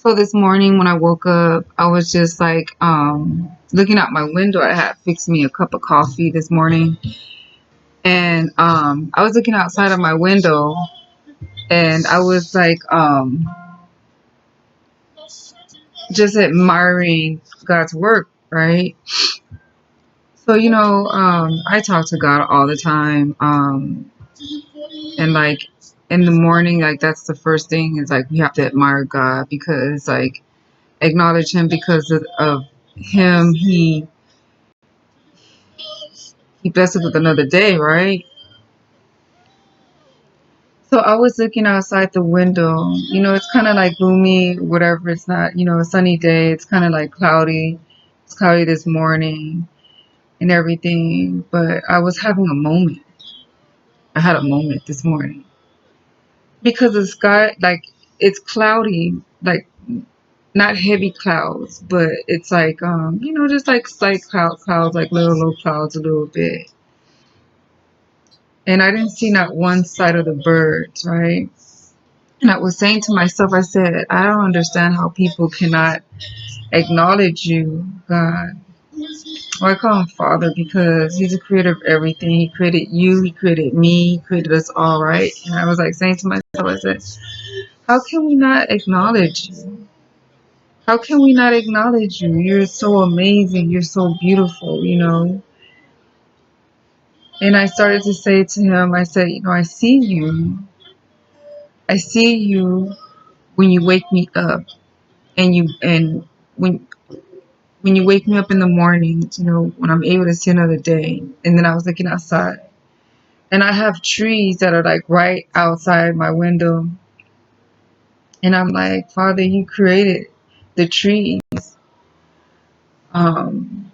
So this morning when I woke up, I was just like looking out my window. I had fixed me a cup of coffee this morning, and I was looking outside of my window, and I was like just admiring God's work, right? So I talk to God all the time, and like in the morning, like that's the first thing is like we have to admire God because like acknowledge Him because of Him. He blessed us with another day, right? So I was looking outside the window. It's kind of like gloomy, whatever. It's not, a sunny day. It's kind of like cloudy. It's cloudy this morning and everything. But I was having a moment. I had a moment this morning because the sky, like, it's cloudy, like not heavy clouds, but it's like, just like slight clouds, like little low clouds a little bit. And I didn't see not one sight of the birds, right? And I was saying to myself, I said, I don't understand how people cannot acknowledge you, God. Well, I call him Father because he's the creator of everything. He created you, he created me, he created us all, right? And I was like saying to myself, I said, how can we not acknowledge you? How can we not acknowledge you? You're so amazing. You're so beautiful. And I started to say to him, I said, I see you. I see you when you wake me up and when you wake me up in the morning, when I'm able to see another day. And then I was looking outside and I have trees that are like right outside my window. And I'm like, Father, you created the trees. Um,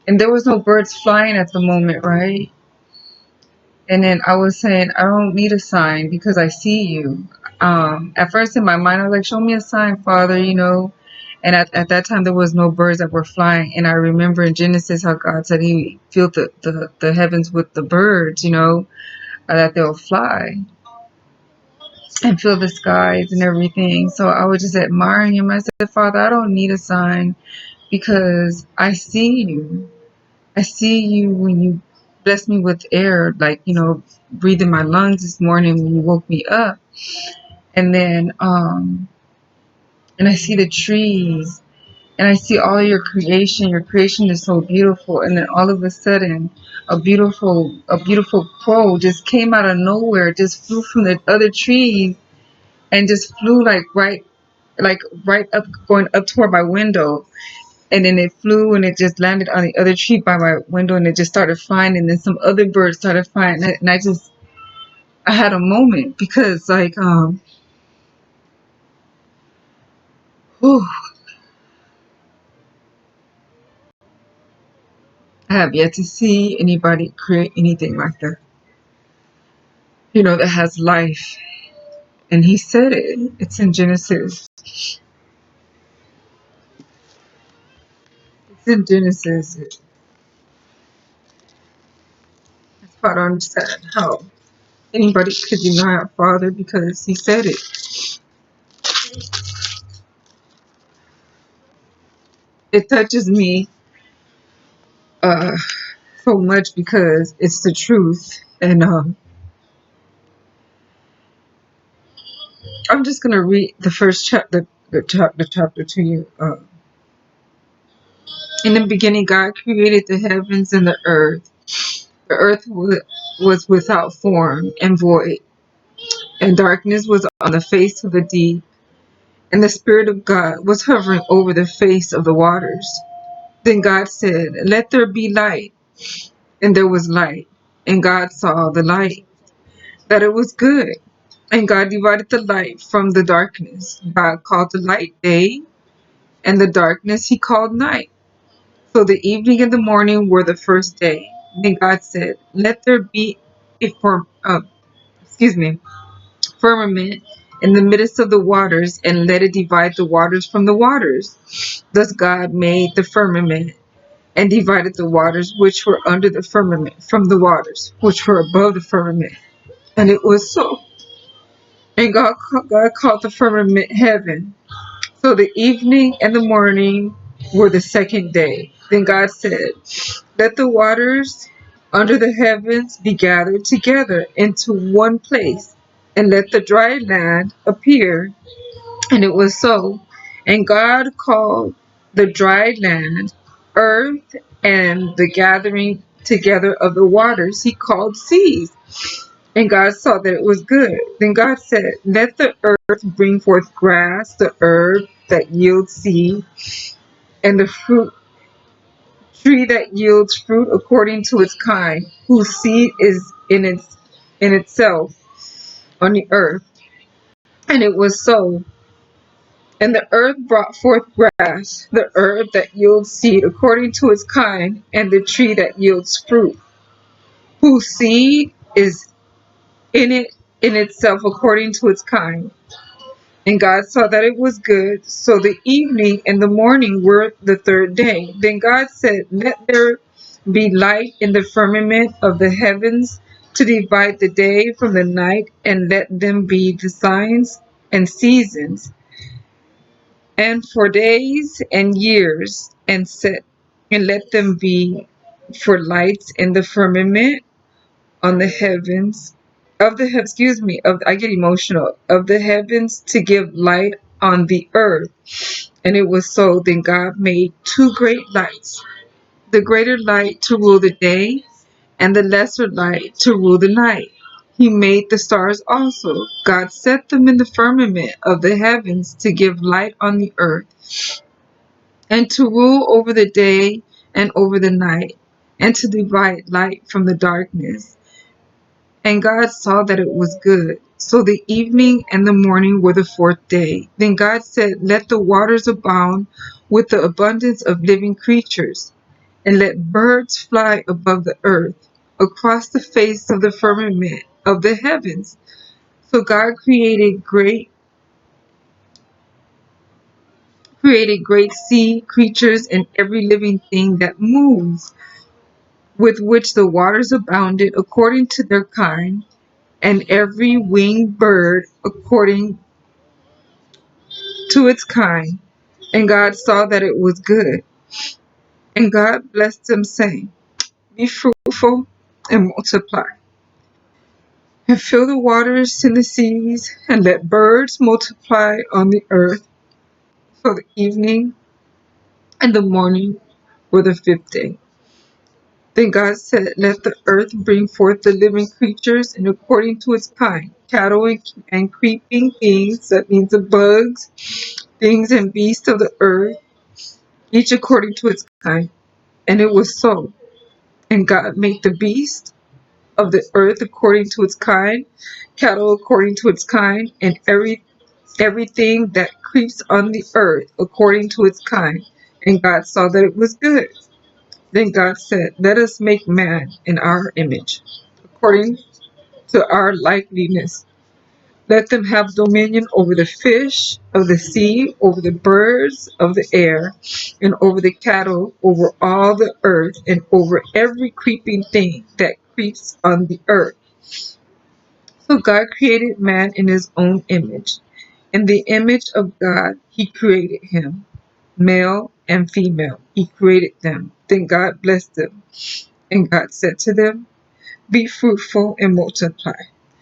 and there was no birds flying at the moment, right? And then I was saying, I don't need a sign because I see you. At first in my mind, I was like, show me a sign, Father. And at that time, there was no birds that were flying. And I remember in Genesis how God said he filled the heavens with the birds, that they'll fly and fill the skies and everything. So I was just admiring him. I said, Father, I don't need a sign because I see you. I see you when you bless me with air, like, breathing my lungs this morning when you woke me up. And then, and I see the trees and I see all your creation. Your creation is so beautiful. And then all of a sudden, a beautiful crow just came out of nowhere, just flew from the other trees and just flew like right up, going up toward my window. And then it flew and it just landed on the other tree by my window and it just started flying. And then some other birds started flying. And I had a moment because whew, I have yet to see anybody create anything like that, that has life. And he said it. It's in Genesis. It's in Genesis. It's hard to understand how anybody could deny our Father because he said it. It touches me uh, so much because it's the truth. And I'm just going to read the first chapter, the chapter to you. In the beginning, God created the heavens and the earth. The earth was without form and void, and darkness was on the face of the deep, and the Spirit of God was hovering over the face of the waters. Then God said, let there be light, and there was light. And God saw the light, that it was good. And God divided the light from the darkness. God called the light day, and the darkness he called night. So the evening and the morning were the first day. Then God said, let there be a firmament in the midst of the waters, and let it divide the waters from the waters. Thus God made the firmament, and divided the waters which were under the firmament from the waters which were above the firmament. And it was so. And God called the firmament heaven. So the evening and the morning were the second day. Then God said, let the waters under the heavens be gathered together into one place, and let the dry land appear. And it was so. And God called the dry land earth, and the gathering together of the waters he called seas. And God saw that it was good. Then God said, let the earth bring forth grass, the herb that yields seed, and the fruit tree that yields fruit according to its kind, whose seed is in itself on the earth. And it was so. And the earth brought forth grass, the herb that yields seed according to its kind, and the tree that yields fruit, whose seed is in itself according to its kind. And God saw that it was good. So the evening and the morning were the third day. Then God said, let there be light in the firmament of the heavens to divide the day from the night, and let them be the signs and seasons, and for days and years, and let them be for lights in the firmament on the heavens of the excuse me of I get emotional of the heavens to give light on the earth. And it was so. Then God made two great lights, the greater light to rule the day, and the lesser light to rule the night. He made the stars also. God set them in the firmament of the heavens to give light on the earth, and to rule over the day and over the night, and to divide light from the darkness. And God saw that it was good. So the evening and the morning were the fourth day. Then God said, let the waters abound with the abundance of living creatures, and let birds fly above the earth, across the face of the firmament of the heavens. So God created great sea creatures and every living thing that moves, with which the waters abounded according to their kind, and every winged bird according to its kind. And God saw that it was good. And God blessed them, saying, be fruitful and multiply, and fill the waters in the seas, and let birds multiply on the earth. So the evening and the morning were the fifth day. Then God said, let the earth bring forth the living creatures and according to its kind, cattle and creeping things, that means the bugs, things and beasts of the earth, each according to its kind. And it was so. And God made the beast of the earth according to its kind, cattle according to its kind, and everything that creeps on the earth according to its kind. And God saw that it was good. Then God said, let us make man in our image, according to our likeness. Let them have dominion over the fish of the sea, over the birds of the air, and over the cattle, over all the earth, and over every creeping thing that creeps on the earth. So God created man in his own image. In the image of God, he created him. Male and female, he created them. Then God blessed them. And God said to them, be fruitful and multiply.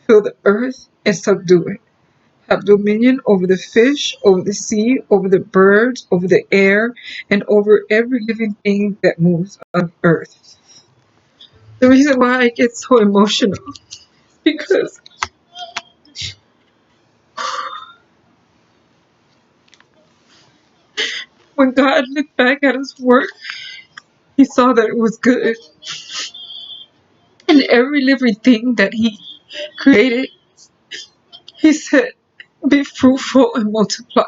Fill the earth and subdue it. Have dominion over the fish, over the sea, over the birds, over the air, and over every living thing that moves on earth. The reason why I get so emotional is because when God looked back at his work, he saw that it was good. And every living thing that he created, he said, be fruitful and multiply.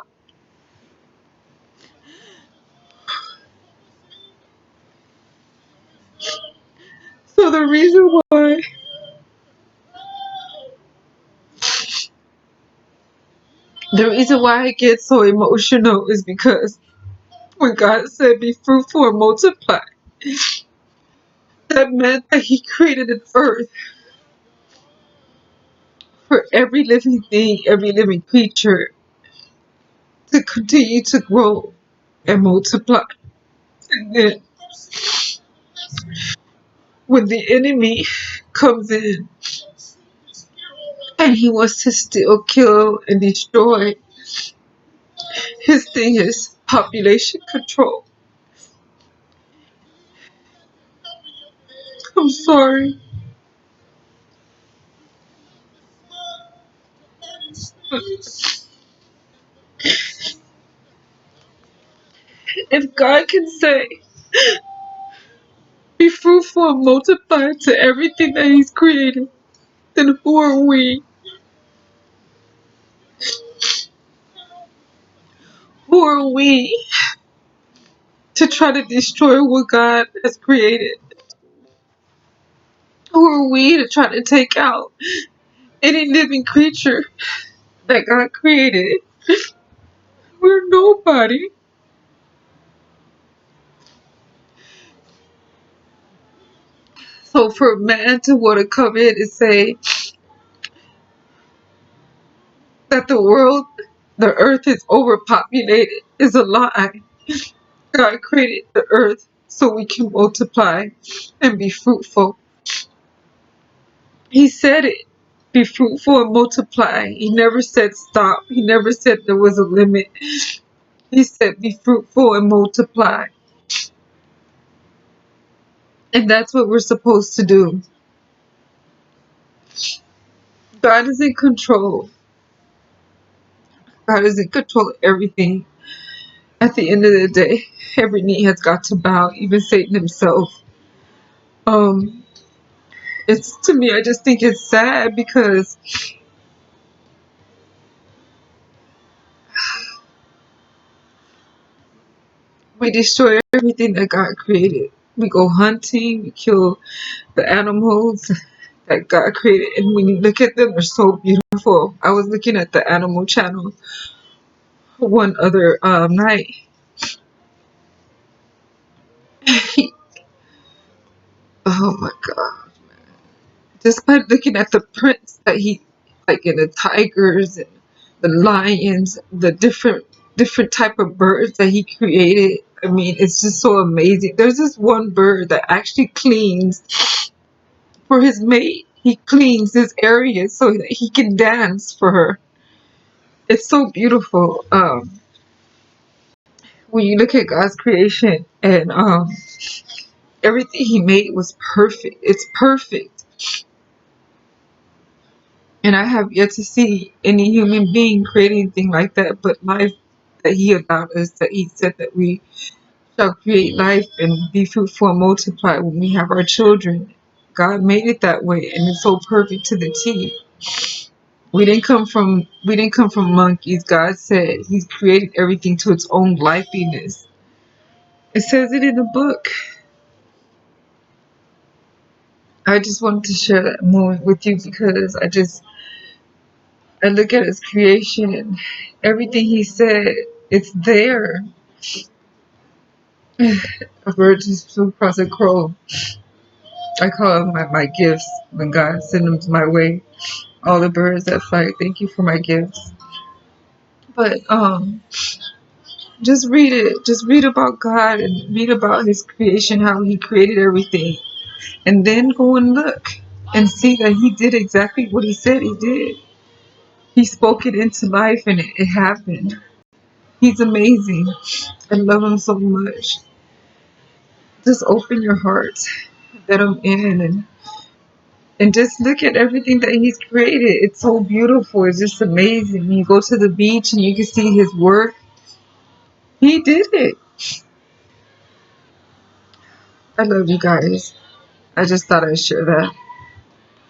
So the reason why I get so emotional is because when God said be fruitful and multiply, that meant that he created an earth for every living thing, every living creature to continue to grow and multiply. And then when the enemy comes in and he wants to still kill and destroy, his thing is population control. I'm sorry. If God can say, be fruitful and multiply to everything that He's created, then who are we? Who are we to try to destroy what God has created? Who are we to try to take out any living creature that God created? We're nobody. So for a man to want to come in and say that the earth is overpopulated is a lie. God created the earth so we can multiply and be fruitful. He said it. Be fruitful and multiply. He never said stop. He never said there was a limit. He said be fruitful and multiply. And that's what we're supposed to do. God is in control. God is in control of everything. At the end of the day, every knee has got to bow, even Satan himself. Um, it's to me, I just think it's sad because we destroy everything that God created. We go hunting, we kill the animals that God created, and when you look at them, they're so beautiful. I was looking at the Animal Channel one other night. Oh my God. Just by looking at the prints that he, like in the tigers and the lions, the different type of birds that he created. I mean, it's just so amazing. There's this one bird that actually cleans for his mate. He cleans his area so that he can dance for her. It's so beautiful. When you look at God's creation and everything He made was perfect. It's perfect. And I have yet to see any human being create anything like that, but life that He allowed us, that He said that we shall create life and be fruitful and multiply when we have our children. God made it that way, and it's so perfect to the T. We didn't come from monkeys. God said He's created everything to its own liveliness. It says it in the book. I just wanted to share that moment with you because I look at His creation and everything He said, it's there. A bird just flew across a crow. I call them my gifts when God sent them my way. All the birds that fly, thank you for my gifts. But just read it. Just read about God and read about His creation, how He created everything, and then go and look and see that He did exactly what He said He did. He spoke it into life, and it happened. He's amazing. I love Him so much. Just open your heart, let Him in, and just look at everything that He's created. It's so beautiful. It's just amazing. You go to the beach and you can see His work. He did it. I love you guys. I just thought I'd share that.